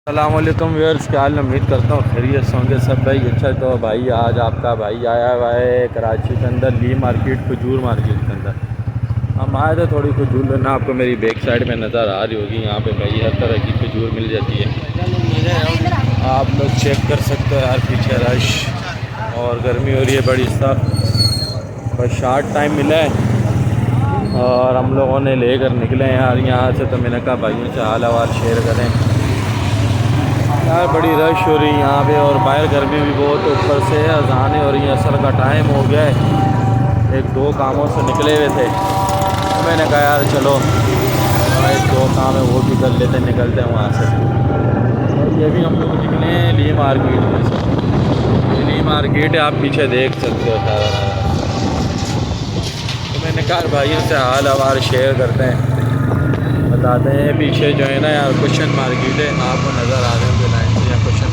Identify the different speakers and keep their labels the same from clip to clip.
Speaker 1: अस्सलामुअलैकुम व्यूअर्स, क्या हाल। उम्मीद करता हूँ खैरियत से होंगे सब भाई। अच्छा तो भाई आज आपका भाई आया हुआ है कराची के अंदर ली मार्केट, खजूर मार्केट के अंदर। हम आए थे थोड़ी खजूर लेना। आपको मेरी बैक साइड में नज़र आ रही होगी, यहाँ पे भाई हर तरह की खजूर मिल जाती है। आप लोग चेक कर सकते हो यार, पीछे रश और गर्मी हो रही है बड़ी सख्त। बस शार्ट टाइम मिला है और हम लोगों ने लेकर निकले हैं यार यहाँ से। तो मैंने कहा भाइयों से हाल अहवाल शेयर करें यार। बड़ी रश हो रही है यहाँ पे और बाहर गर्मी भी बहुत, ऊपर से अज़ानें हो रही हैं, असर का टाइम हो गया है। एक दो कामों से निकले हुए थे तो मैंने कहा यार चलो एक दो काम है वो भी कर लेते, निकलते हैं वहाँ से। और ये भी हम लोग निकले हैं ली मार्केट में से। ये ली मार्केट है, आप पीछे देख सकते हो सारा। तो मैंने कहा भाइयों से हाल अहवाल शेयर करते हैं, बताते हैं। पीछे जो है ना यार क्वेश्चन मार्केट है, आपको नज़र आ रहे हैं लाइन से, या क्वेश्चन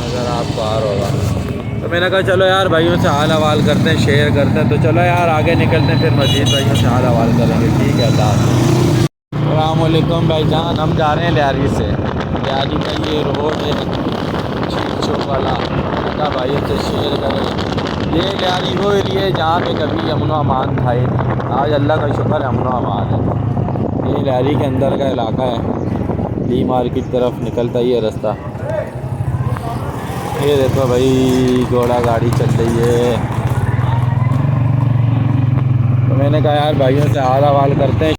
Speaker 1: नज़र आपको आ रहा होगा। तो मैंने कहा चलो यार भाइयों से हाल हवाल करते हैं, शेयर करते हैं। तो चलो यार आगे निकलते हैं, फिर मज़ीद भाइयों से हाल हवाल करेंगे। ठीक है, अल्लाह हाफ़िज़। अस्सलामुअलैकुम भाईजान, हम जा रहे हैं लियारी से। लियारी का ये रोड है चील चौक वाला, का भाइयों से शेयर करें। ये लियारी वो एरिया है जहाँ पे कभी अमन व अमान था ही नहीं। आज अल्लाह का शुक्र है, अमन व अमान है। ये लियारी के अंदर का इलाका है, ली मार्केट की तरफ निकलता ही है रास्ता। ये देखो भाई घोड़ा गाड़ी चल रही है। तो मैंने कहा यार भाइयों से हाल हवाल करते हैं।